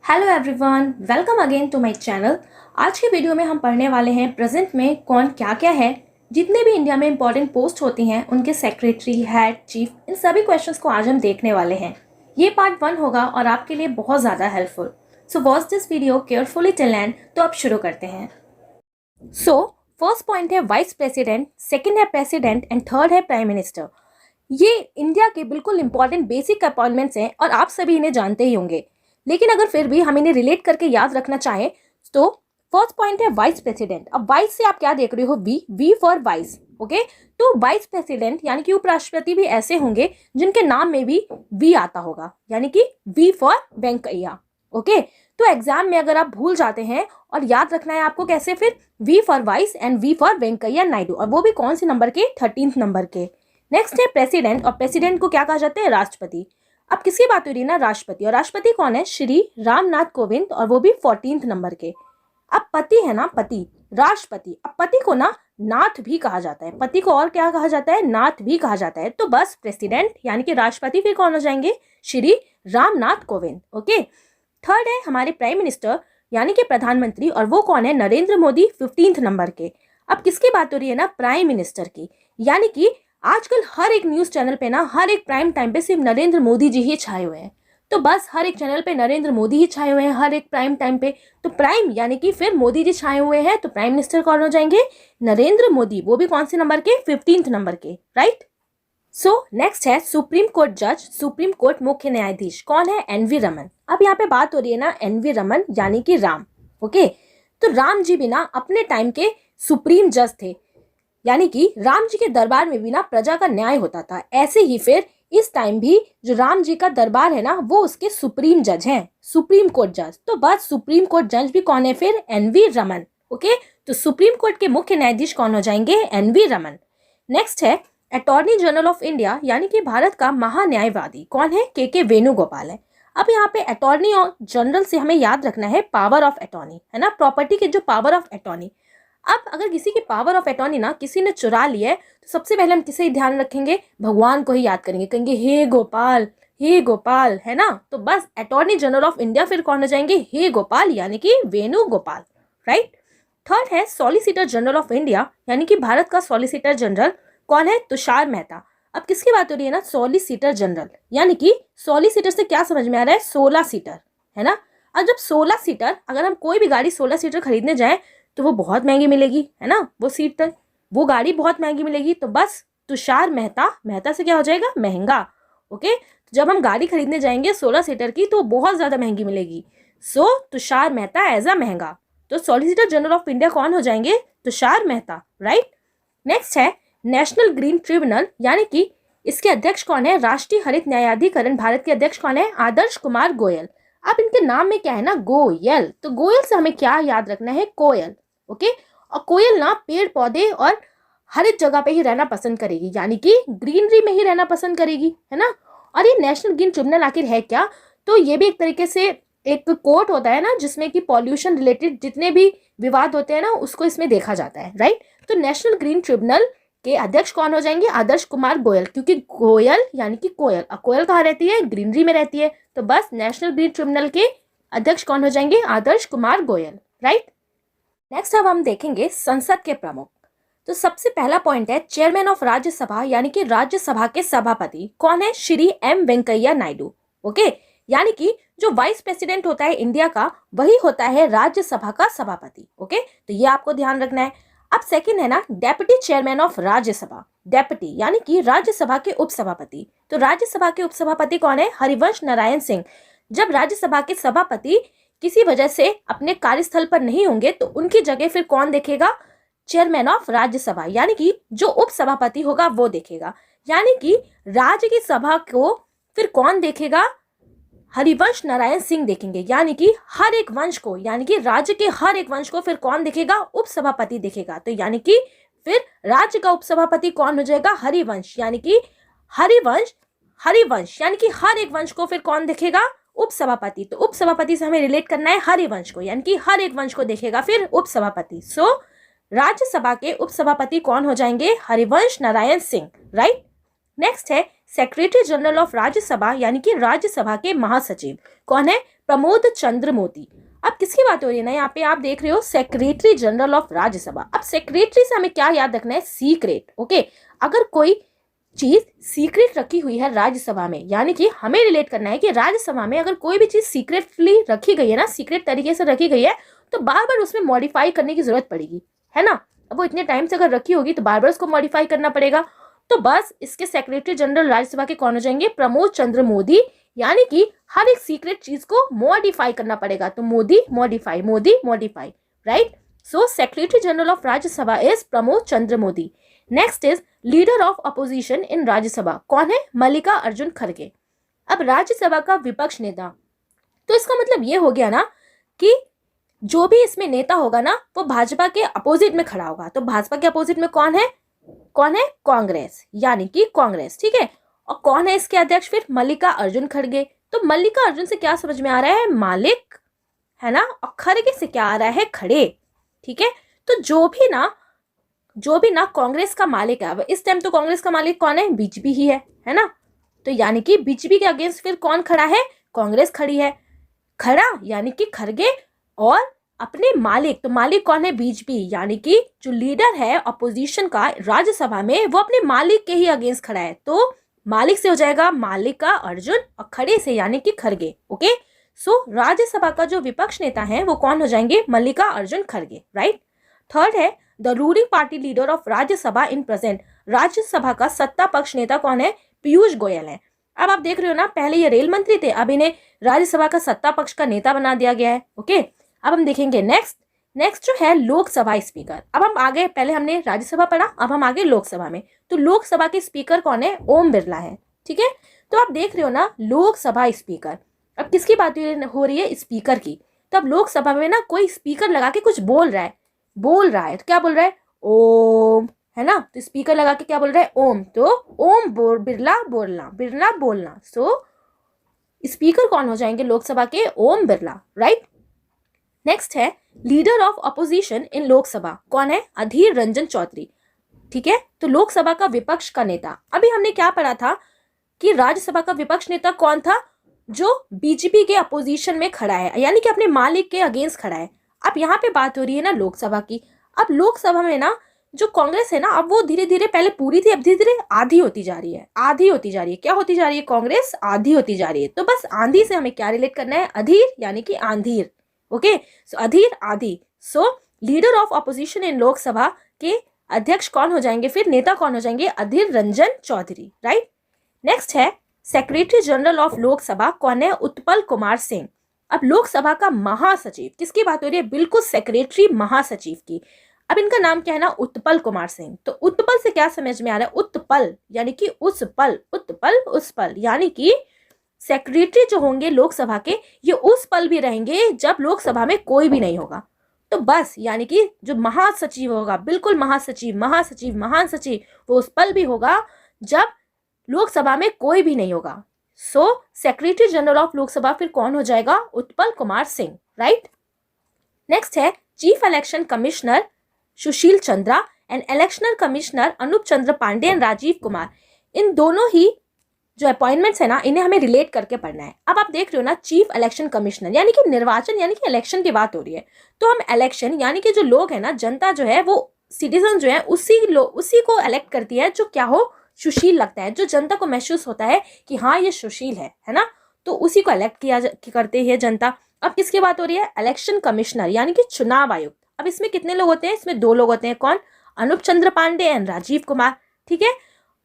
Hello everyone, welcome again to my channel. आज के video में हम पढ़ने वाले हैं प्रेजेंट में कौन क्या क्या है। जितने भी इंडिया में इंपॉर्टेंट पोस्ट होती हैं उनके सेक्रेटरी, हेड, चीफ, इन सभी क्वेश्चंस को आज हम देखने वाले हैं। ये पार्ट 1 होगा और आपके लिए बहुत ज़्यादा helpful. So watch this video carefully till and. तो अब शुरू करते हैं। सो फर्स्ट पॉइंट है वाइस प्रेसिडेंट, सेकेंड है प्रेसिडेंट एंड थर्ड है प्राइम मिनिस्टर। ये इंडिया के बिल्कुल इंपॉर्टेंट बेसिक अपॉइंटमेंट्स हैं और आप सभी इन्हें जानते ही होंगे, लेकिन अगर फिर भी हम इन्हें रिलेट करके याद रखना चाहें तो फर्स्ट पॉइंट है वाइस प्रेसिडेंट। अब वाइस से आप क्या देख रहे हो? V for vice. ओके, तो वाइस प्रेसिडेंट यानी कि उपराष्ट्रपति भी ऐसे होंगे जिनके नाम में भी वी आता होगा, यानी कि वी फॉर वेंकैया। ओके, तो एग्जाम में अगर आप भूल जाते हैं और याद रखना है आपको कैसे, फिर V for vice and V for Venkaiah Naidu, और वो भी कौन से नंबर के? 13th नंबर के। नेक्स्ट है प्रेसिडेंट, और प्रेसिडेंट को क्या कहा जाता है? राष्ट्रपति। अब किसकी बात हो रही है ना? राष्ट्रपति। और राष्ट्रपति कौन है? श्री रामनाथ कोविंद, और वो भी 14th नंबर के। अब पति है ना, पति, राष्ट्रपति। अब पति को ना नाथ भी कहा जाता है, पति को और क्या कहा जाता है? नाथ भी कहा जाता है। तो बस प्रेसिडेंट यानी कि राष्ट्रपति फिर कौन हो जाएंगे? श्री रामनाथ कोविंद। ओके, थर्ड है हमारे प्राइम मिनिस्टर यानी कि प्रधानमंत्री, और वो कौन है? नरेंद्र मोदी, 15th नंबर के। अब किसकी बात हो रही है ना? प्राइम मिनिस्टर की। यानी कि आजकल हर एक न्यूज चैनल पे ना, हर एक प्राइम टाइम पे सिर्फ नरेंद्र मोदी जी ही छाए हुए हैं। तो बस हर एक चैनल पे नरेंद्र मोदी ही छाए हुए हैं, हर एक प्राइम टाइम पे। तो प्राइम यानी कि फिर मोदी जी छाए हुए हैं, तो प्राइम मिनिस्टर कौन हो जाएंगे? नरेंद्र मोदी, वो भी कौन से नंबर के? 15th नंबर के, राइट। सो नेक्स्ट है सुप्रीम कोर्ट जज, सुप्रीम कोर्ट मुख्य न्यायाधीश। कौन है? एनवी रमन। अब यहाँ पे बात हो रही है ना एनवी रमन यानी कि राम। ओके, तो राम जी भी ना अपने टाइम के सुप्रीम जज थे, यानी कि राम जी के दरबार में भी ना प्रजा का न्याय होता था। ऐसे ही फिर इस टाइम भी जो राम जी का दरबार है ना, वो उसके सुप्रीम जज हैं, सुप्रीम कोर्ट जज। तो बस सुप्रीम कोर्ट जज भी कौन है फिर? एनवी रमन। ओके, तो सुप्रीम कोर्ट के मुख्य न्यायाधीश कौन हो जाएंगे? एनवी रमन। नेक्स्ट है अटॉर्नी जनरल ऑफ इंडिया यानी कि भारत का महान्यायवादी। कौन है? के वेणुगोपाल है। अब यहाँ पे अटॉर्नी जनरल से हमें याद रखना है पावर ऑफ अटॉर्नी, है ना, प्रॉपर्टी के जो पावर ऑफ अटॉर्नी। अब अगर किसी की पावर ऑफ अटॉर्नी ना किसी ने चुरा ली है, तो सबसे पहले हम किसे ध्यान रखेंगे? भगवान को ही याद करेंगे, कहेंगे हे गोपाल, हे गोपाल, है ना। तो बस अटॉर्नी जनरल ऑफ इंडिया फिर कौन हो जाएंगे? हे गोपाल यानी कि वेणुगोपाल, राइट। थर्ड है सॉलिसिटर जनरल ऑफ इंडिया यानी कि भारत का सॉलिसिटर जनरल। कौन है? तुषार मेहता। अब किसकी बात हो रही है ना? सॉलिसिटर जनरल, यानी कि सॉलिसिटर से क्या समझ में आ रहा है? 16 सीटर, है ना। अब जब 16 सीटर, अगर हम कोई भी गाड़ी 16 सीटर खरीदने जाएं तो वो बहुत महंगी मिलेगी, है ना, वो सीटर, वो गाड़ी बहुत महंगी मिलेगी। तो बस तुषार मेहता, मेहता से क्या हो जाएगा? महंगा। ओके, तो जब हम गाड़ी खरीदने जाएंगे 16 सीटर की तो बहुत ज़्यादा महंगी मिलेगी। सो तुषार मेहता एज अ महंगा। तो सॉलिसिटर जनरल ऑफ इंडिया कौन हो जाएंगे? तुषार मेहता, राइट। नेक्स्ट है नेशनल ग्रीन ट्रिब्यूनल, यानी कि इसके अध्यक्ष कौन है? राष्ट्रीय हरित न्यायाधिकरण, भारत के अध्यक्ष कौन है? आदर्श कुमार गोयल। अब इनके नाम में क्या है ना? गोयल। तो गोयल से हमें क्या याद रखना है? कोयल। ओके, और कोयल ना पेड़ पौधे और हरित जगह पे ही रहना पसंद करेगी, यानी कि ग्रीनरी में ही रहना पसंद करेगी, है ना। और ये नेशनल ग्रीन ट्रिब्यूनल आखिर है क्या? तो ये भी एक तरीके से एक कोर्ट होता है ना, जिसमें कि पॉल्यूशन रिलेटेड जितने भी विवाद होते हैं ना, उसको इसमें देखा जाता है, राइट। तो नेशनल ग्रीन ट्रिब्यूनल के अध्यक्ष कौन हो जाएंगे? आदर्श कुमार गोयल, क्योंकि गोयल यानी कि कोयल, और कोयल कहाँ रहती है? ग्रीनरी में रहती है। तो बस नेशनल ग्रीन ट्रिब्यूनल के अध्यक्ष कौन हो जाएंगे? आदर्श कुमार गोयल, राइट। नेक्स्ट अब हम देखेंगे संसद के प्रमुख। तो सबसे पहला पॉइंट है चेयरमैन ऑफ राज्यसभा यानी कि राज्यसभा के सभापति। कौन है? श्री एम वेंकैया नायडू। ओके, यानी कि जो वाइस प्रेसिडेंट होता है इंडिया का, वही होता है राज्यसभा का सभापति। ओके, तो ये आपको ध्यान रखना है। अब सेकंड है ना deputy chairman of Rajya Sabha, deputy यानी कि राज्यसभा के उपसभापति। तो राज्यसभा के उपसभापति कौन है? हरिवंश नारायण सिंह। जब राज्यसभा के सभापति किसी वजह से अपने कार्यस्थल पर नहीं होंगे तो उनकी जगह फिर कौन देखेगा? चेयरमैन ऑफ राज्यसभा, यानी कि जो उपसभापति होगा वो देखेगा। यानी कि राज्य की सभा को फिर कौन देखेगा? हरिवंश नारायण सिंह देखेंगे। यानी कि हर एक वंश को, यानी कि राज्य के हर एक वंश को फिर कौन देखेगा? उपसभापति देखेगा। तो यानी कि फिर राज्य का उपसभापति कौन हो जाएगा? हरिवंश, यानी कि हरिवंश यानी कि हर एक वंश को फिर कौन देखेगा? उपसभापति। तो उपसभापति से हमें रिलेट करना है हरिवंश को, यानी कि हर एक वंश को देखेगा फिर उपसभापति। सो राज्यसभा के उपसभापति कौन हो जाएंगे? हरिवंश नारायण सिंह, राइट। नेक्स्ट है सेक्रेटरी जनरल ऑफ राज्यसभा यानी कि राज्यसभा के महासचिव कौन है? प्रमोद चंद्र मोदी। अब किसकी बात हो रही है ना, यहाँ पे आप देख रहे हो सेक्रेटरी जनरल ऑफ राज्यसभा। अब सेक्रेटरी से हमें क्या याद रखना है? सीक्रेट। ओके, अगर कोई चीज सीक्रेट रखी हुई है राज्यसभा में, यानी कि हमें रिलेट करना है कि राज्यसभा में अगर कोई भी चीज सीक्रेटली रखी गई है ना, सीक्रेट तरीके से रखी गई है, तो बार बार उसमें मॉडिफाई करने की जरूरत पड़ेगी, है ना। अब वो इतने टाइम से अगर रखी होगी तो बार बार उसको मॉडिफाई करना पड़ेगा। तो बस इसके सेक्रेटरी जनरल राज्यसभा के कौन हो जाएंगे? प्रमोद चंद्र मोदी, यानी कि हर एक सीक्रेट चीज को मॉडिफाई करना पड़ेगा, तो Modi modify, right. So secretary general of Rajya Sabha is Pramod Chandra Modi. Next is leader of opposition इन राज्यसभा कौन है? मल्लिका अर्जुन खड़गे। अब राज्यसभा का विपक्ष नेता, तो इसका मतलब ये हो गया ना कि जो भी इसमें नेता होगा ना वो भाजपा के अपोजिट में खड़ा होगा। तो भाजपा के अपोजिट में कौन है? कांग्रेस, यानी कि कांग्रेस, ठीक है। और कौन है इसके अध्यक्ष? फिर मल्लिका अर्जुन खड़गे। तो मल्लिका अर्जुन से क्या समझ में आ रहा है? मालिक, है ना। और खड़गे से क्या आ रहा है? खड़े, ठीक है। तो जो भी ना कांग्रेस का मालिक है, अब इस टाइम तो कांग्रेस का मालिक कौन है? बीजेपी ही है ना। तो यानी कि बीजेपी के अगेंस्ट फिर कौन खड़ा है? कांग्रेस खड़ी है। खड़ा यानी कि खड़गे और अपने मालिक, तो मालिक कौन है? बीजेपी, यानी कि जो लीडर है अपोजिशन का राज्यसभा में वो अपने मालिक के ही अगेंस्ट खड़ा है। तो मालिक से हो जाएगा मल्लिका अर्जुन और खड़े से यानी कि खड़गे। ओके, सो राज्यसभा का जो विपक्ष नेता है वो कौन हो जाएंगे? मल्लिका अर्जुन खड़गे, राइट। थर्ड है the ruling party leader of Rajya Sabha in present. Rajya Sabha का सत्ता पक्ष नेता कौन है? पीयूष गोयल है। अब आप देख रहे हो ना, पहले ये रेल मंत्री थे, अब इन्हें राज्यसभा का सत्ता पक्ष का नेता बना दिया गया है। ओके, अब हम देखेंगे नेक्स्ट जो है लोकसभा स्पीकर। अब हम आगे, पहले हमने राज्यसभा पढ़ा, अब हम आगे लोकसभा में। तो लोकसभा के स्पीकर कौन है? ओम बिरला है, ठीक है। तो आप देख रहे हो ना लोकसभा स्पीकर, अब किसकी बात हो रही है? स्पीकर की। तो अब लोकसभा में ना कोई स्पीकर लगा के कुछ बोल रहा है, तो क्या बोल रहा है? ओम, है ना। तो स्पीकर लगा के क्या बोल रहा है? ओम। तो ओम बिरला बोलना। सो स्पीकर कौन हो जाएंगे लोकसभा के? ओम बिरला, राइट। नेक्स्ट है leader of opposition in Lok Sabha कौन है? अधीर रंजन चौधरी, ठीक है। तो लोकसभा का विपक्ष का नेता, अभी हमने क्या पढ़ा था कि राज्यसभा का विपक्ष नेता कौन था? जो बीजेपी के अपोजिशन में खड़ा है, यानी कि अपने मालिक के अगेंस्ट खड़ा है। अब यहाँ पे बात हो रही है ना लोकसभा की। अब लोकसभा में ना जो कांग्रेस है ना, अब वो धीरे धीरे, पहले पूरी थी, अब धीरे धीरे आधी होती जा रही है। क्या होती जा रही है? कांग्रेस आधी होती जा रही है। तो बस आंधी से हमें क्या रिलेट करना है? अधीर यानी कि आंधीर। ओके, सो अधीर आधी। So leader of opposition in Lok Sabha के अध्यक्ष कौन हो जाएंगे? फिर नेता कौन हो जाएंगे? अधीर रंजन चौधरी, राइट। नेक्स्ट है सेक्रेटरी जनरल ऑफ लोकसभा कौन है? उत्पल कुमार सिंह। अब लोकसभा का महासचिव, किसकी बात हो रही है? बिल्कुल सेक्रेटरी महासचिव की। अब इनका नाम क्या है ना? उत्पल कुमार सिंह। तो उत्पल से क्या समझ में आ रहा है? उत्पल यानी कि उस पल, यानी कि सेक्रेटरी जो होंगे लोकसभा के, ये उस पल भी रहेंगे जब लोकसभा में कोई भी नहीं होगा। तो बस यानी कि जो महासचिव होगा, बिल्कुल महान सचिव, वो उस पल भी होगा जब लोकसभा में कोई भी नहीं होगा। So secretary general of Lok Sabha फिर कौन हो जाएगा? उत्पल कुमार सिंह, राइट। नेक्स्ट है chief election commissioner Sushil Chandra and electoral commissioner Anup Chandra Pandey and Rajiv Kumar. इन दोनों ही जो अपॉइंटमेंट्स है ना, इन्हें हमें रिलेट करके पढ़ना है। अब आप देख रहे हो ना चीफ इलेक्शन कमिश्नर यानी कि निर्वाचन, यानी कि इलेक्शन की बात हो रही है। तो हम इलेक्शन यानी कि जो लोग है ना, जनता जो है, वो सिटीजन जो है, उसी को इलेक्ट करती है जो क्या हो? सुशील लगता है, जो जनता को महसूस होता है कि हाँ ये सुशील है ना, तो उसी को इलेक्ट करते हैं जनता। अब किसकी बात हो रही है? इलेक्शन कमिश्नर यानी कि चुनाव आयुक्त। अब इसमें कितने लोग होते हैं? इसमें 2 लोग होते हैं। कौन? अनूप चंद्र पांडे एंड राजीव कुमार, ठीक है।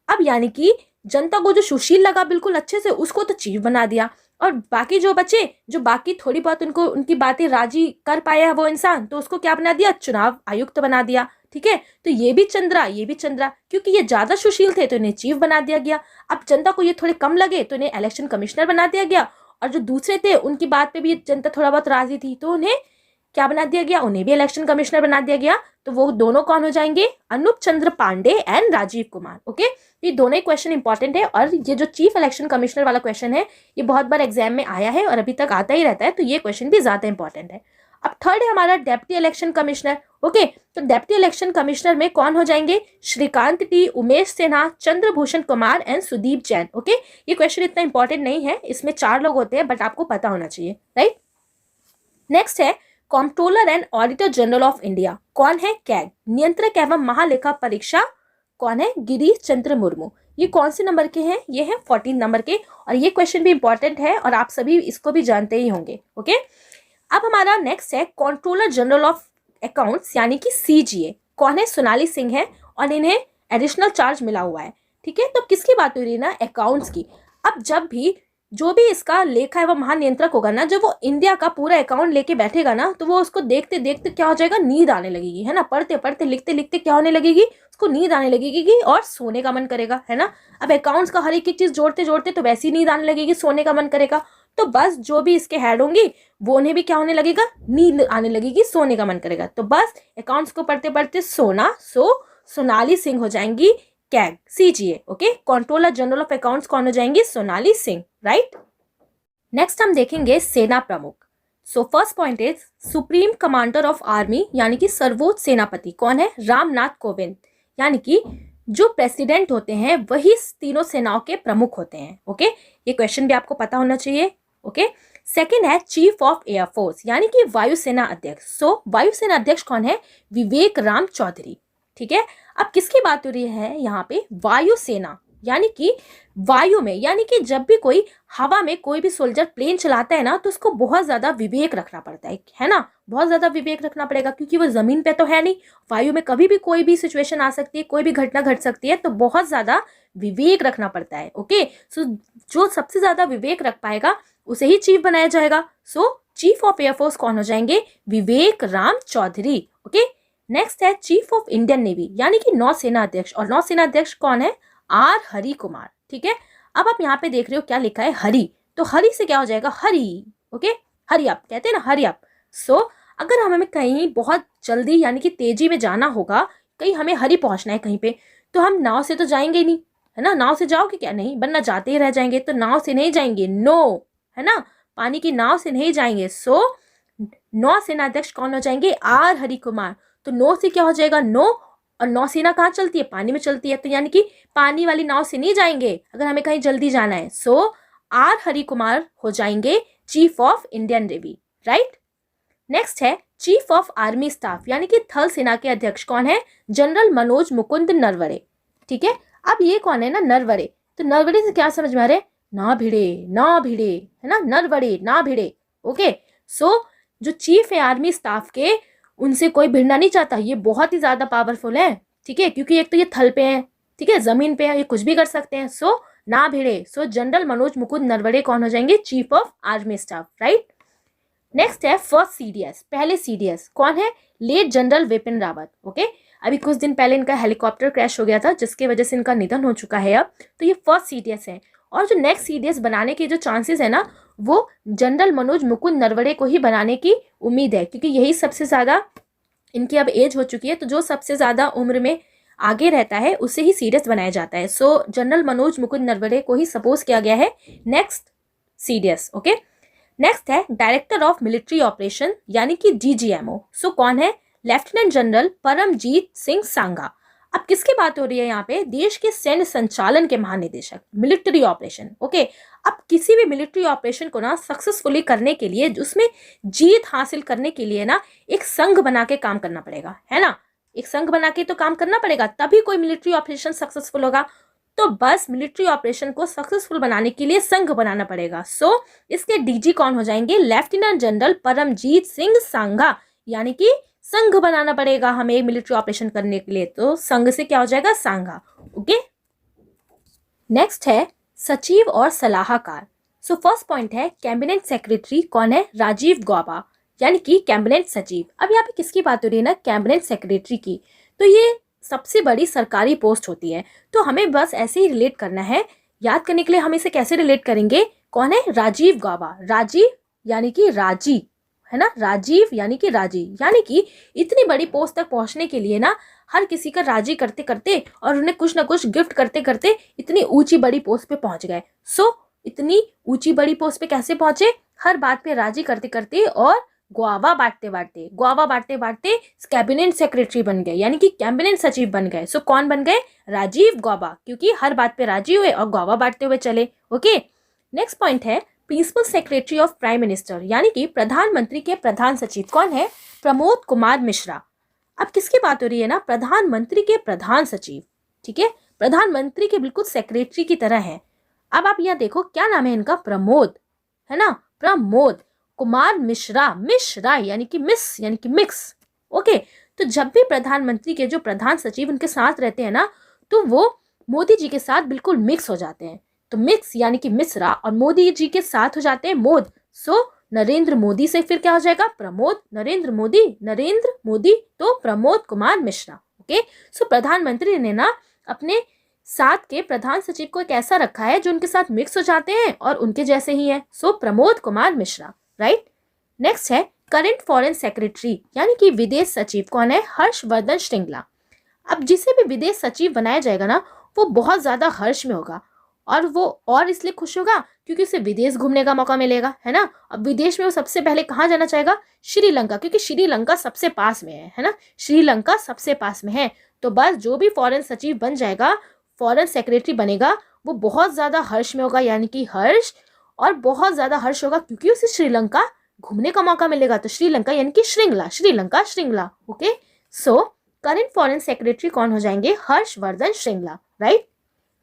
अब यानी कि जनता को जो सुशील लगा बिल्कुल अच्छे से, उसको तो चीफ बना दिया, और बाकी जो बचे, जो बाकी थोड़ी बहुत उनकी बातें राजी कर पाया है वो इंसान, तो उसको क्या बना दिया? चुनाव आयुक्त बना दिया, ठीक है। तो ये भी चंद्रा, क्योंकि ये ज्यादा सुशील थे तो इन्हें चीफ बना दिया गया। अब जनता को ये थोड़े कम लगे तो इन्हें इलेक्शन कमिश्नर बना दिया गया, और जो दूसरे थे उनकी बात पे भी जनता थोड़ा बहुत राजी थी तो उन्हें क्या बना दिया गया? उन्हें भी इलेक्शन कमिश्नर बना दिया गया। तो वो दोनों कौन हो जाएंगे? अनूप चंद्र पांडे एंड राजीव कुमार। ओके, ये दोनों ही क्वेश्चन इंपॉर्टेंट है, और ये जो चीफ इलेक्शन कमिश्नर वाला क्वेश्चन है ये बहुत बार एग्जाम में आया है और अभी तक आता ही रहता है, तो ये क्वेश्चन भी ज्यादा इंपॉर्टेंट है। अब थर्ड है हमारा डेप्टी इलेक्शन कमिश्नर। ओके, तो डेप्टी इलेक्शन कमिश्नर में कौन हो जाएंगे? Shrikant T, Umesh Sinha, Chandrabhushan Kumar and Sudeep Jain. Okay, ये क्वेश्चन इतना इंपॉर्टेंट नहीं है, इसमें 4 लोग होते हैं, बट आपको पता होना चाहिए, राइट। नेक्स्ट है comptroller and auditor general of India. कौन है? कैग। नियंत्रक एवं महालेखा परीक्षा कौन है? गिरीश चंद्र मुर्मू। ये कौन से नंबर के हैं? ये है 14 नंबर के, और ये क्वेश्चन भी इंपॉर्टेंट है और आप सभी इसको भी जानते ही होंगे। ओके, अब हमारा नेक्स्ट है कंट्रोलर जनरल ऑफ अकाउंट्स यानी कि CGA। कौन है? सोनाली सिंह है, और इन्हें एडिशनल चार्ज मिला हुआ है। ठीक है, तो किसकी बात हो रही है ना? अकाउंट्स की। अब जब भी जो भी इसका लेखा एवं महानियंत्रक होगा ना, जब वो इंडिया का पूरा अकाउंट लेके बैठेगा ना, तो वो उसको देखते देखते क्या हो जाएगा? नींद आने लगेगी, है ना। पढ़ते पढ़ते लिखते लिखते क्या होने लगेगी? उसको नींद आने लगेगी और सोने का मन करेगा, है ना। अब अकाउंट्स का हर एक चीज जोड़ते जोड़ते तो वैसी नींद आने लगेगी, सोने का मन करेगा। तो बस जो भी इसके हेड होंगी वो उन्हें भी क्या होने लगेगा? नींद आने लगेगी, सोने का मन करेगा। तो बस अकाउंट्स को पढ़ते पढ़ते सोना, सोनाली सिंह हो जाएंगी CAG, CGA। Okay, controller general of accounts कौन हो जाएंगी? सोनाली सिंह, राइट। नेक्स्ट हम देखेंगे सेना प्रमुख। So first point is supreme commander of army यानी कि सर्वोच्च सेनापति कौन है? रामनाथ कोविंद। यानी कि जो प्रेसिडेंट होते हैं वही तीनों सेनाओं के प्रमुख होते हैं। ओके, ये क्वेश्चन भी आपको पता होना चाहिए। ओके, सेकेंड है चीफ ऑफ एयरफोर्स यानी कि वायुसेना अध्यक्ष। सो वायुसेना अध्यक्ष कौन है? विवेक राम चौधरी। ठीक है, अब किसकी बात हो रही है यहाँ पे? वायुसेना यानी कि वायु में, यानी कि जब भी कोई हवा में कोई भी सोल्जर प्लेन चलाता है ना, तो उसको बहुत ज्यादा विवेक रखना पड़ता है ना। बहुत ज्यादा विवेक रखना पड़ेगा, क्योंकि वो जमीन पे तो है नहीं, वायु में कभी भी कोई भी सिचुएशन आ सकती है, कोई भी घटना घट सकती है, तो बहुत ज्यादा विवेक रखना पड़ता है। ओके, सो जो सबसे ज्यादा विवेक रख पाएगा उसे ही चीफ बनाया जाएगा। सो चीफ ऑफ एयरफोर्स कौन हो जाएंगे? विवेक राम चौधरी। ओके, नेक्स्ट है चीफ ऑफ इंडियन नेवी यानी कि नौसेना अध्यक्ष, और नौसेना अध्यक्ष कौन है? R हरि कुमार। ठीक है, अब आप यहाँ पे देख रहे हो क्या लिखा है? हरि, तो हरि से क्या हो जाएगा? हरि। ओके, हरि अप कहते हैं ना, हरि अप। सो अगर हमें कहीं बहुत जल्दी यानी कि तेजी में जाना होगा, कहीं हमें हरि पहुंचना है कहीं पे, तो हम नाव से तो जाएंगे नहीं, है ना। नाव से जाओगे क्या? नहीं, वरना जाते ही रह जाएंगे। तो नाव से नहीं जाएंगे, नो, है ना, पानी की नाव से नहीं जाएंगे। सो नौसेना अध्यक्ष कौन हो जाएंगे? R हरि कुमार। तो नो से क्या हो जाएगा? नो, और नौसेना कहाँ चलती है? पानी में चलती है, तो यानी कि पानी वाली नाव से नहीं जाएंगे अगर हमें कहीं जल्दी जाना है। सो R हरि कुमार हो जाएंगे chief of Indian navy, right. Next है चीफ ऑफ आर्मी स्टाफ यानी कि थल सेना के अध्यक्ष कौन है? जनरल मनोज मुकुंद नरवणे। ठीक है, अब ये कौन है ना? नरवणे। तो नरवणे से क्या समझ में आ रहा है? ना भिड़े, ना भिड़े, है ना, नरवणे, ना भिड़े। ओके, सो जो चीफ है आर्मी स्टाफ के, उनसे कोई भिड़ना नहीं चाहता। ये बहुत ही ज्यादा पावरफुल है, ठीक है, क्योंकि एक तो ये थल पे है, ठीक है, जमीन पे है, ये कुछ भी कर सकते हैं। सो ना भिड़े। सो जनरल मनोज मुकुंद नरवणे कौन हो जाएंगे? Chief of army staff, right. Next है फर्स्ट CDS, पहले CDS कौन है? Late general Bipin Rawat. Okay, अभी कुछ दिन पहले इनका हेलीकॉप्टर क्रैश हो गया था, जिसकी वजह से इनका निधन हो चुका है अब। तो ये फर्स्ट CDS है, और जो नेक्स्ट CDS बनाने के जो चांसेस है ना, वो जनरल मनोज मुकुंद नरवणे को ही बनाने की उम्मीद है, क्योंकि यही सबसे ज्यादा इनकी अब एज हो चुकी है, तो जो सबसे ज्यादा उम्र में आगे रहता है उसे ही CDS बनाया जाता है। सो जनरल मनोज मुकुंद नरवणे को ही सपोज किया गया है नेक्स्ट CDS। ओके, नेक्स्ट है डायरेक्टर ऑफ मिलिट्री ऑपरेशन यानी कि DGMO। सो कौन है? लेफ्टिनेंट जनरल परमजीत सिंह सांगा। अब किसकी बात हो रही है यहाँ पे? देश के सैन्य संचालन के महानिदेशक, मिलिट्री ऑपरेशन। ओके, अब किसी भी मिलिट्री ऑपरेशन को ना सक्सेसफुली करने के लिए, उसमें जीत हासिल करने के लिए ना, एक संघ बना के काम करना पड़ेगा, है ना। एक संघ बना के तो काम करना पड़ेगा, तभी कोई मिलिट्री ऑपरेशन सक्सेसफुल होगा। तो बस मिलिट्री ऑपरेशन को सक्सेसफुल बनाने के लिए संघ बनाना पड़ेगा। सो इसके DG कौन हो जाएंगे? लेफ्टिनेंट जनरल परमजीत सिंह सांगा। यानी कि संघ बनाना पड़ेगा हमें मिलिट्री ऑपरेशन करने के लिए, तो संघ से क्या हो जाएगा? सांगा। ओके, नेक्स्ट है सचिव और सलाहकार। सो फर्स्ट पॉइंट है कैबिनेट सेक्रेटरी कौन है? राजीव गौबा, यानी कि कैबिनेट सचिव। अब यहाँ पे किसकी बात हो रही है ना? कैबिनेट सेक्रेटरी की। तो ये सबसे बड़ी सरकारी पोस्ट होती है, तो हमें बस ऐसे ही रिलेट करना है। याद करने के लिए हम इसे कैसे रिलेट करेंगे? कौन है? राजीव गौबा। राजीव यानी कि राजी, है ना, राजीव यानी कि राजी, यानी कि इतनी बड़ी पोस्ट तक पहुंचने के लिए ना, हर किसी का राजी करते करते और उन्हें कुछ ना कुछ गिफ्ट करते करते इतनी ऊंची बड़ी पोस्ट पे पहुंच गए। सो इतनी ऊंची बड़ी पोस्ट पे कैसे पहुंचे? हर बात पे राजी करते करते और गुआवा बांटते बांटते कैबिनेट सेक्रेटरी बन गए, यानी कि कैबिनेट सचिव बन गए। सो कौन बन गए? राजीव गौबा, क्योंकि हर बात पे राजी हुए और गुआवा बांटते हुए चले। ओके, नेक्स्ट पॉइंट है principal secretary of prime minister, यानी कि प्रधानमंत्री के प्रधान सचिव कौन है? प्रमोद कुमार मिश्रा। अब किसकी बात हो रही है ना? प्रधानमंत्री के प्रधान सचिव, ठीक है, प्रधानमंत्री के बिल्कुल सेक्रेटरी की तरह है। अब आप यहाँ देखो क्या नाम है इनका? प्रमोद, है ना, प्रमोद कुमार मिश्रा। मिश्रा यानी कि मिस, यानी कि मिक्स। ओके, तो जब भी प्रधानमंत्री के जो प्रधान सचिव उनके साथ रहते हैं ना, तो वो मोदी जी के साथ बिल्कुल मिक्स हो जाते हैं। तो मिक्स यानी कि मिश्रा, और मोदी जी के साथ हो जाते हैं मोद। सो नरेंद्र मोदी से फिर क्या हो जाएगा? प्रमोद। नरेंद्र मोदी तो प्रमोद कुमार मिश्रा। ओके, सो प्रधानमंत्री ने ना अपने साथ के प्रधान सचिव को एक ऐसा रखा है जो उनके साथ मिक्स हो जाते हैं और उनके जैसे ही है। सो प्रमोद कुमार मिश्रा, राइट। नेक्स्ट है करंट फॉरेन सेक्रेटरी, यानी कि विदेश सचिव कौन है? हर्षवर्धन श्रृंगला। अब जिसे भी विदेश सचिव बनाया जाएगा ना, वो बहुत ज्यादा हर्ष में होगा, और वो और इसलिए खुश होगा क्योंकि उसे विदेश घूमने का मौका मिलेगा, है ना। अब विदेश में वो सबसे पहले कहाँ जाना चाहेगा? श्रीलंका, क्योंकि श्रीलंका सबसे पास में है ना, श्रीलंका सबसे पास में है। तो बस जो भी फॉरेन सचिव बन जाएगा, फॉरेन सेक्रेटरी बनेगा, वो बहुत ज्यादा हर्ष में होगा, यानी कि हर्ष, और बहुत ज्यादा हर्ष होगा क्योंकि उसे श्रीलंका घूमने का मौका मिलेगा। तो श्रीलंका यानी कि Shringla, Sri Lanka Shringla. Okay, so current foreign secretary कौन हो जाएंगे? हर्षवर्धन श्रृंगला, राइट।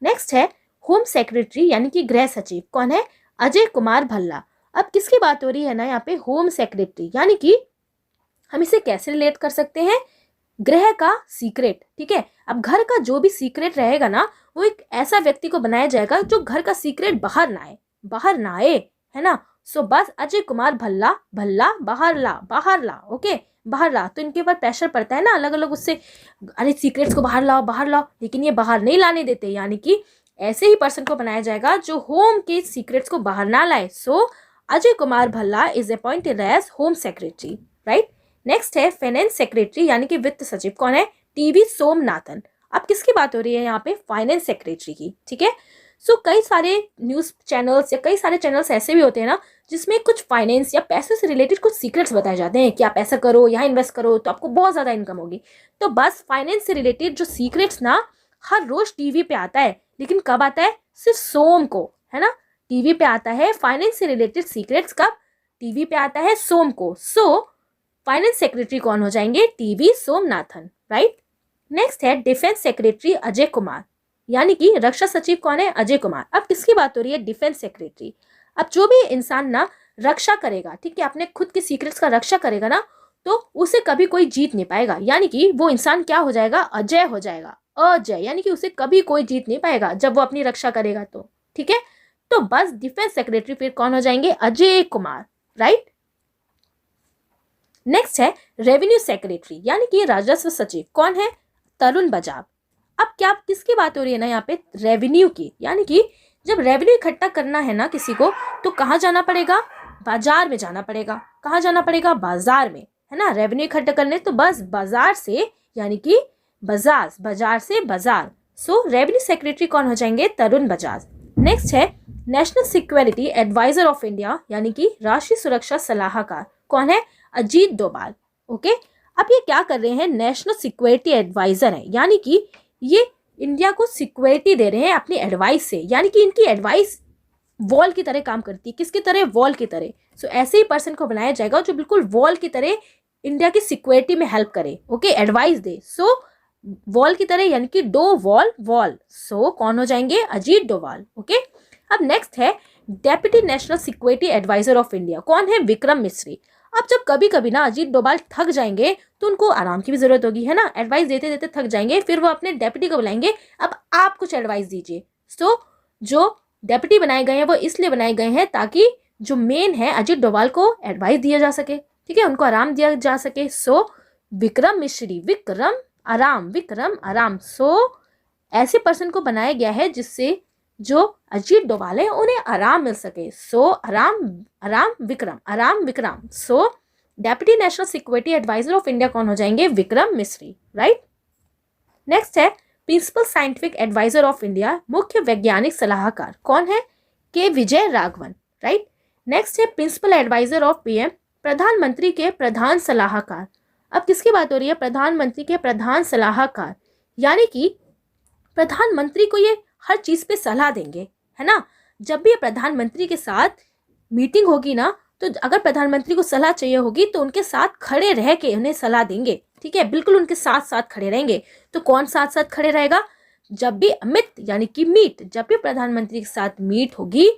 नेक्स्ट है होम सेक्रेटरी, यानी कि गृह सचिव कौन है? अजय कुमार भल्ला। अब किसकी बात हो रही है ना यहाँ पे? होम सेक्रेटरी, यानी कि हम इसे कैसे रिलेट कर सकते हैं? गृह का सीक्रेट, ठीक है। अब घर का जो भी सीक्रेट रहेगा ना, वो एक ऐसा व्यक्ति को बनाया जाएगा जो घर का सीक्रेट बाहर ना आए, है ना। सो बस अजय कुमार भल्ला, बाहर ला। ओके, बाहर ला। तो इनके ऊपर प्रेशर पड़ता है ना अलग अलग उससे, अरे सीक्रेट्स को बाहर लाओ, लेकिन ये बाहर नहीं लाने देते, यानी कि ऐसे ही पर्सन को बनाया जाएगा जो होम के सीक्रेट्स को बाहर ना लाए। So Ajay Kumar Bhalla is appointed as home secretary, right. Next है फाइनेंस सेक्रेटरी, यानी कि वित्त सचिव कौन है? टीवी सोमनाथन। अब किसकी बात हो रही है यहाँ पे? फाइनेंस सेक्रेटरी की, ठीक है। सो कई सारे न्यूज चैनल्स या कई सारे चैनल्स ऐसे भी होते हैं ना, जिसमें कुछ फाइनेंस या पैसे से रिलेटेड कुछ सीक्रेट्स बताए जाते हैं कि आप ऐसा करो, यहाँ इन्वेस्ट करो तो आपको बहुत ज्यादा इनकम होगी। तो बस फाइनेंस से रिलेटेड जो सीक्रेट्स ना हर रोज टीवी पे आता है, लेकिन कब आता है? सिर्फ सोम को, है ना। टीवी पे आता है फाइनेंस से रिलेटेड सीक्रेट्स, कब? टीवी पे आता है सोम को। सो फाइनेंस सेक्रेटरी कौन हो जाएंगे? TV Somanathan, right. नेक्स्ट है डिफेंस सेक्रेटरी अजय कुमार, यानी कि रक्षा सचिव कौन है? अजय कुमार। अब किसकी बात हो रही है? Defence secretary. अब जो भी इंसान ना रक्षा करेगा, ठीक है, अपने खुद के सीक्रेट्स का रक्षा करेगा ना, तो उसे कभी कोई जीत नहीं पाएगा, यानी कि वो इंसान क्या हो जाएगा? अजय हो जाएगा। अजय यानी कि उसे कभी कोई जीत नहीं पाएगा जब वो अपनी रक्षा करेगा तो, ठीक है। तो बस डिफेंस सेक्रेटरी फिर कौन हो जाएंगे? अजय कुमार, राइट। नेक्स्ट है रेवेन्यू सेक्रेटरी, यानी कि राजस्व सचिव कौन है? तरुण बजाज। अब क्या किसकी बात हो रही है ना यहाँ पे? रेवेन्यू की, यानी कि जब रेवेन्यू इकट्ठा करना है ना किसी को, तो कहाँ जाना पड़ेगा? बाजार में जाना पड़ेगा। कहाँ जाना पड़ेगा? बाजार में, है ना। रेवेन्यू इकट्ठा करने तो बस बाजार से, यानी कि बाजार से बाजार। सो रेवेन्यू सेक्रेटरी कौन हो जाएंगे? तरुण बजाज। नेक्स्ट है national security adviser of India, यानी कि राष्ट्रीय सुरक्षा सलाहकार कौन है? अजीत डोभाल। ओके, अब ये क्या कर रहे हैं? नेशनल सिक्योरिटी एडवाइजर है, यानी कि ये इंडिया को सिक्योरिटी दे रहे हैं अपनी एडवाइस से, यानी कि इनकी एडवाइस वॉल की तरह काम करती है। किसकी तरह? वॉल की तरह। सो ऐसे ही पर्सन को बनाया जाएगा जो बिल्कुल वॉल की तरह इंडिया की सिक्योरिटी में हेल्प करे, ओके, एडवाइस दे। सो वॉल की तरह, यानी कि वॉल। सो कौन हो जाएंगे? अजीत डोभाल। ओके, अब नेक्स्ट है deputy national security adviser of India, कौन है? विक्रम मिश्री। अब जब कभी कभी ना अजीत डोभाल थक जाएंगे तो उनको आराम की भी जरूरत होगी, है ना। एडवाइस देते देते थक जाएंगे, फिर वो अपने डेप्यूटी को बुलाएंगे, अब आप कुछ एडवाइस दीजिए। सो जो डेप्यूटी बनाए गए हैं वो इसलिए बनाए गए हैं ताकि जो मेन है अजीत डोभाल को एडवाइस दिया जा सके, ठीक है, उनको आराम दिया जा सके। सो विक्रम मिश्री, विक्रम आराम। सो ऐसे पर्सन को बनाया गया है जिससे जो अजीत डोभाल है उन्हें आराम मिल सके। सो आराम Vikram. So deputy national security adviser of India कौन हो जाएंगे? विक्रम मिश्री, राइट। नेक्स्ट है principal scientific adviser of India, मुख्य वैज्ञानिक सलाहकार कौन है? K Vijay Raghavan, right. Next है प्रिंसिपल एडवाइजर ऑफ पीएम, प्रधानमंत्री के प्रधान सलाहकार। अब किसकी बात हो रही है? प्रधानमंत्री के प्रधान सलाहकार, यानी कि प्रधानमंत्री को ये हर चीज पे सलाह देंगे, है ना। जब भी प्रधानमंत्री के साथ मीटिंग होगी ना, तो अगर प्रधानमंत्री को सलाह चाहिए होगी तो उनके साथ खड़े रह के उन्हें सलाह देंगे, ठीक है, बिल्कुल उनके साथ साथ खड़े रहेंगे। तो कौन साथ साथ खड़े रहेगा? जब भी अमित यानी कि मीट, जब भी प्रधानमंत्री के साथ मीट होगी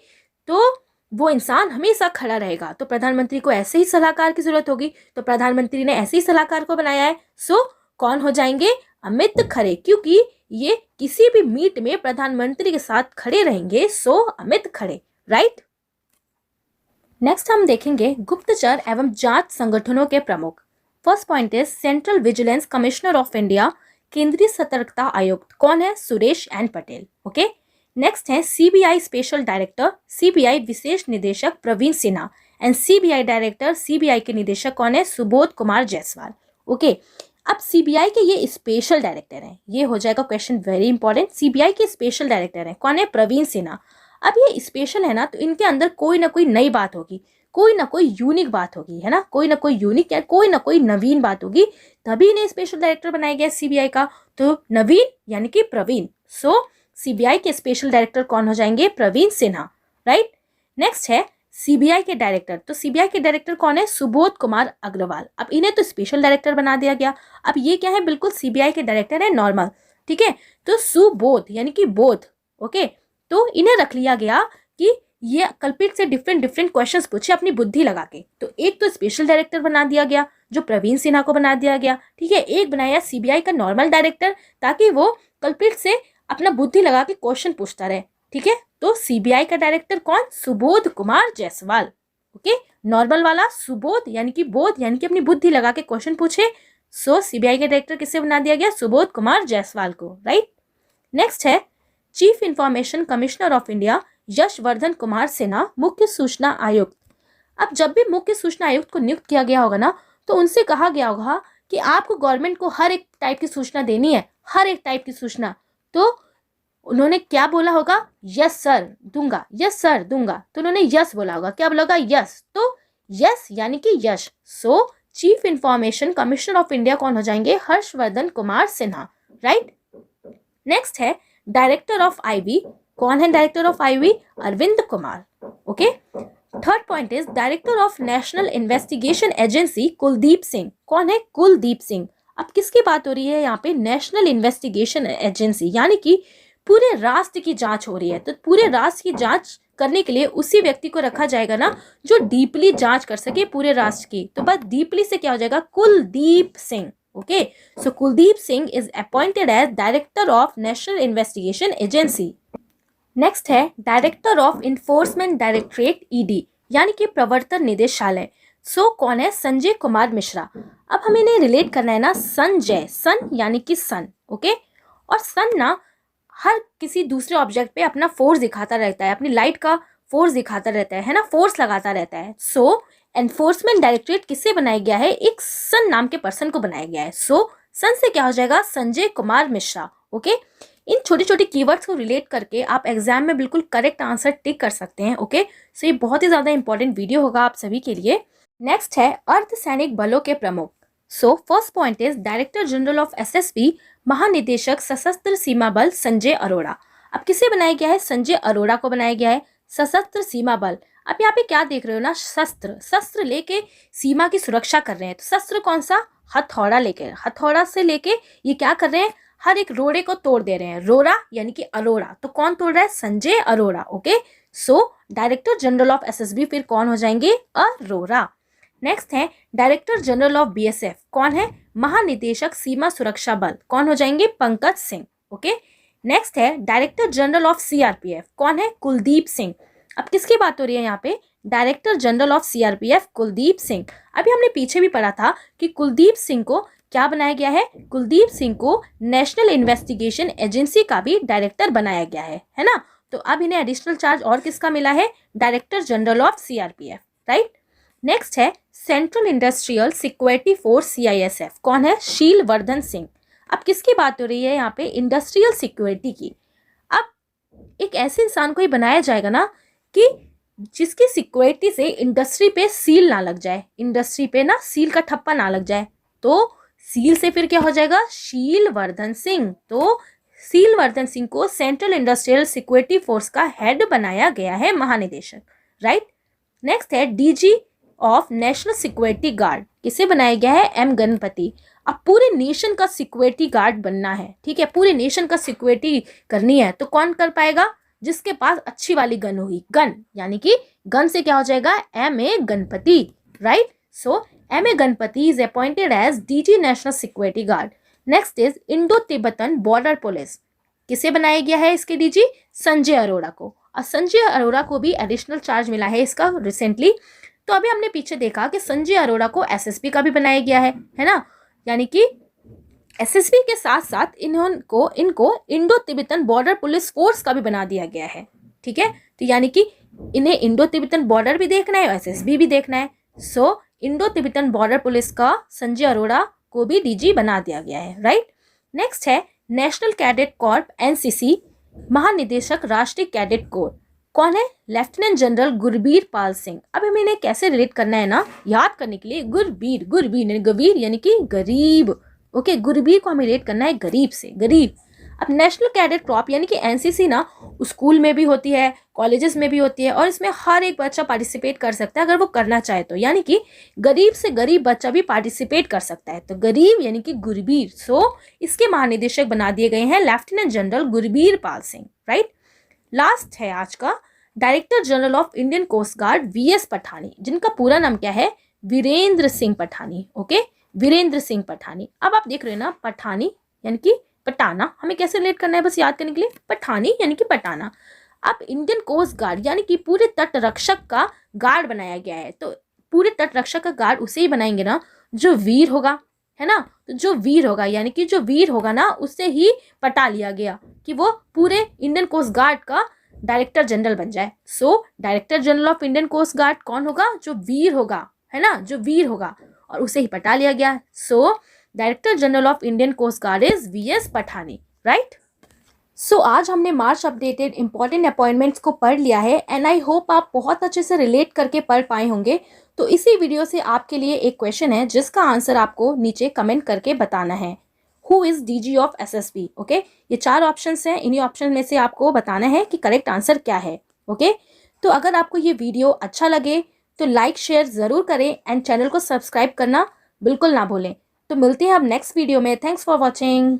तो वो इंसान हमेशा खड़ा रहेगा। तो प्रधानमंत्री को ऐसे ही सलाहकार की जरूरत होगी, तो प्रधानमंत्री ने ऐसे ही सलाहकार को बनाया है। सो कौन हो जाएंगे? अमित खरे, क्योंकि ये किसी भी मीट में प्रधानमंत्री के साथ खड़े रहेंगे। So Amit Khare, right. Next हम देखेंगे गुप्तचर एवं जांच संगठनों के प्रमुख। First point is central vigilance commissioner of India, केंद्रीय सतर्कता आयुक्त। कौन है? Suresh N Patel. Okay. Next है सीबीआई स्पेशल डायरेक्टर, सीबीआई विशेष निदेशक Praveen Sinha. And CBI director, CBI के निदेशक कौन है? सुबोध कुमार जायसवाल। ओके। अब सीबीआई के ये स्पेशल डायरेक्टर हैं, ये हो जाएगा क्वेश्चन वेरी इंपॉर्टेंट। सीबीआई के स्पेशल डायरेक्टर हैं, कौन है? प्रवीण सिन्हा। अब ये स्पेशल है ना, तो इनके अंदर कोई ना कोई नई बात होगी, कोई ना कोई यूनिक बात होगी, है ना, कोई ना कोई यूनिक या कोई ना कोई नवीन बात होगी, तभी इन्हें स्पेशल डायरेक्टर बनाया गया सीबीआई का। तो नवीन यानी कि प्रवीण। सो सीबीआई के स्पेशल डायरेक्टर कौन हो जाएंगे? प्रवीण सिन्हा, राइट। नेक्स्ट है सीबीआई के डायरेक्टर, तो सीबीआई के डायरेक्टर कौन है? सुबोध कुमार अग्रवाल। अब इन्हें तो स्पेशल डायरेक्टर बना दिया गया। अब ये क्या है? बिल्कुल सीबीआई के डायरेक्टर है नॉर्मल, ठीक है। तो सुबोध यानी कि बोध, ओके। तो इन्हें रख लिया गया कि ये कल्पित से डिफरेंट डिफरेंट क्वेश्चंस पूछे अपनी बुद्धि लगा के। तो एक तो स्पेशल डायरेक्टर बना दिया गया जो प्रवीण सिन्हा को बना दिया गया, ठीक है। एक बनाया सीबीआई का नॉर्मल डायरेक्टर ताकि वो कल्पित से अपना बुद्धि लगा के क्वेश्चन पूछता रहे, ठीक है। तो सीबीआई का डायरेक्टर कौन? सुबोध कुमार जायसवाल। ओके। नॉर्मल वाला सुबोध यानी कि बोध यानी कि अपनी बुद्धि लगा के क्वेश्चन पूछे। सो सीबीआई के डायरेक्टर किसे बना दिया गया? सुबोध कुमार जायसवाल को, राइट। नेक्स्ट है chief information commissioner of India, Yashvardhan Kumar Sinha, मुख्य सूचना आयुक्त। अब जब भी मुख्य सूचना आयुक्त को नियुक्त किया गया होगा ना, तो उनसे कहा गया होगा कि आपको गवर्नमेंट को हर एक टाइप की सूचना देनी है, हर एक टाइप की सूचना। तो उन्होंने क्या बोला होगा? यस सर दूंगा, यस सर दूंगा। तो उन्होंने यस बोला होगा, क्या बोला होगा? यस। तो यस यानी कि Yash. So chief information commissioner of India कौन हो जाएंगे? हर्षवर्धन कुमार सिन्हा, राइट। नेक्स्ट है डायरेक्टर ऑफ आईबी, कौन है director of IB? Arvind Kumar. Okay. Third point is director of national investigation agency, Kuldeep Singh. कौन है? कुलदीप सिंह। अब किसकी बात हो रही है यहाँ पे? नेशनल इन्वेस्टिगेशन एजेंसी, यानी कि पूरे राष्ट्र की जांच हो रही है। तो पूरे राष्ट्र की जांच करने के लिए उसी व्यक्ति को रखा जाएगा ना जो डीपली जांच कर सके पूरे राष्ट्र की। तो बस डीपली से क्या हो जाएगा? Kuldeep Singh. Okay. So Kuldeep Singh is appointed as director of national investigation agency. Next है director of enforcement directorate, ED, यानी कि प्रवर्तन निदेशालय। सो कौन है? संजय कुमार मिश्रा। अब हमें इन्हें रिलेट करना है ना संजय, सन यानी कि सन, ओके। और सन ना हर किसी दूसरे ऑब्जेक्ट पे अपना फोर्स दिखाता रहता है, अपनी लाइट का फोर्स दिखाता रहता है ना, फोर्स लगाता रहता है। सो एनफोर्समेंट डायरेक्टरेट किससे बनाया गया है? एक सन नाम के पर्सन को बनाया गया है। सो सन से क्या हो जाएगा? संजय कुमार मिश्रा। ओके। इन छोटी छोटी कीवर्ड्स को रिलेट करके आप एग्जाम में बिल्कुल करेक्ट आंसर टिक कर सकते हैं। ओके। सो ये बहुत ही ज्यादा इंपॉर्टेंट वीडियो होगा आप सभी के लिए। नेक्स्ट है अर्धसैनिक बलों के प्रमुख। So first point is director general of SSB, महानिदेशक सशस्त्र सीमा बल, संजय अरोड़ा। अब किसे बनाया गया है? संजय अरोड़ा को बनाया गया है सशस्त्र सीमा बल। अब यहाँ पे क्या देख रहे हो ना, शस्त्र, शस्त्र लेके सीमा की सुरक्षा कर रहे हैं। तो शस्त्र कौन सा? हथौड़ा लेके, हथौड़ा से लेके ये क्या कर रहे हैं? हर एक रोड़े को तोड़ दे रहे हैं। रोड़ा यानी कि अरोड़ा, तो कौन तोड़ रहा है? Sanjay Arora. Okay. So director general of SSB फिर कौन हो जाएंगे? अरोड़ा। नेक्स्ट है डायरेक्टर जनरल ऑफ बीएसएफ, कौन है? महानिदेशक सीमा सुरक्षा बल, कौन हो जाएंगे? पंकज सिंह। ओके। नेक्स्ट है डायरेक्टर जनरल ऑफ सीआरपीएफ, कौन है? कुलदीप सिंह। अब किसकी बात हो रही है यहाँ पे? Director general of CRPF Kuldeep Singh. अभी हमने पीछे भी पढ़ा था कि कुलदीप सिंह को क्या बनाया गया है? कुलदीप सिंह को नेशनल इन्वेस्टिगेशन एजेंसी का भी डायरेक्टर बनाया गया है ना। तो अब इन्हें एडिशनल चार्ज और किसका मिला है? Director general of CRPF, right. Next है central industrial security force, CISF, कौन है? शीलवर्धन सिंह। अब किसकी बात हो रही है यहाँ पे? इंडस्ट्रियल सिक्योरिटी की। अब एक ऐसे इंसान को ही बनाया जाएगा ना कि जिसकी सिक्योरिटी से इंडस्ट्री पे सील ना लग जाए, इंडस्ट्री पे ना सील का ठप्पा ना लग जाए। तो सील से फिर क्या हो जाएगा, शीलवर्धन सिंह। तो शीलवर्धन सिंह को सेंट्रल इंडस्ट्रियल सिक्योरिटी फोर्स का हेड बनाया गया है, महानिदेशक, राइट। नेक्स्ट है DG of national security guard, किसे बनाया गया है, एम गणपति। अब पूरे नेशन का सिक्योरिटी गार्ड बनना है, ठीक है, पूरे नेशन का सिक्योरिटी करनी है, तो कौन कर पाएगा, जिसके पास अच्छी वाली गन होगी, गन यानी कि गन से क्या हो जाएगा, M A Ganapathy, right. So M A Ganapathy is appointed as DG national security guard. Next is Indo Tibetan border police, किसे बनाया गया है इसके डीजी, संजय अरोड़ा को। और संजय अरोड़ा को भी एडिशनल चार्ज मिला है इसका रिसेंटली। तो अभी हमने पीछे देखा कि संजय अरोड़ा को एसएसपी का भी बनाया गया है ना, यानी कि एसएसपी के साथ साथ इनको Indo Tibetan border police force का भी बना दिया गया है, ठीक है। तो यानी कि इन्हें इंडो तिब्बतन बॉर्डर भी देखना है और एसएसबी भी देखना है। सो इंडो तिब्बतन बॉर्डर पुलिस का संजय अरोड़ा को भी डीजी बना दिया गया है, राइट। नेक्स्ट है नेशनल कैडेट कॉर्प एनसीसी, महानिदेशक राष्ट्रीय कैडेट कोर कौन है, लेफ्टिनेंट जनरल गुरबीर पाल सिंह। अब हमें इन्हें कैसे रिलेट करना है ना, याद करने के लिए, गुरबीर, गबीर यानी कि गरीब, ओके, गुरबीर को हमें रिलेट करना है गरीब से, गरीब। अब नेशनल कैडेट कॉर्प यानी कि एनसीसी ना स्कूल में भी होती है, कॉलेजेस में भी होती है, और इसमें हर एक बच्चा पार्टिसिपेट कर सकता है अगर वो करना चाहे तो, यानी कि गरीब से गरीब बच्चा भी पार्टिसिपेट कर सकता है। तो गरीब यानी कि गुरबीर, सो इसके महानिदेशक बना दिए गए हैं lieutenant general Gurbir Pal Singh, right. Last है आज का director general of Indian coast guard VS Pathani, जिनका पूरा नाम क्या है, वीरेंद्र सिंह पठानी, ओके, वीरेंद्र सिंह पठानी। अब आप देख रहे हैं ना, पठानी यानी कि पटाना, हमें कैसे रिलेट करना है बस याद करने के लिए, पठानी यानी कि पटाना। अब इंडियन कोस्ट गार्ड यानी कि पूरे तट रक्षक का गार्ड बनाया गया है। तो पूरे तट रक्षक का गार्ड उसे ही बनाएंगे ना जो वीर होगा, है ना। तो जो वीर होगा यानी कि जो वीर होगा ना, उससे ही पटा लिया गया कि वो पूरे इंडियन कोस्ट गार्ड का डायरेक्टर जनरल बन जाए। So director general of Indian coast guard कौन होगा, जो वीर होगा, है ना, जो वीर होगा, और उसे ही पटा लिया गया। So director general of Indian coast guard is VS Pathani, right. So आज हमने मार्च अपडेटेड इंपॉर्टेंट अपॉइंटमेंट्स को पढ़ लिया है, एंड आई होप आप बहुत अच्छे से रिलेट करके पढ़ पाए होंगे। तो इसी वीडियो से आपके लिए एक क्वेश्चन है जिसका आंसर आपको नीचे कमेंट करके बताना है। Who is DG of SSB, okay. ये 4 ऑप्शंस हैं, इन्हीं ऑप्शन में से आपको बताना है कि करेक्ट आंसर क्या है, ओके। तो अगर आपको ये वीडियो अच्छा लगे तो लाइक शेयर ज़रूर करें एंड चैनल को सब्सक्राइब करना बिल्कुल ना भूलें। तो मिलते हैं अब नेक्स्ट वीडियो में। Thanks for watching.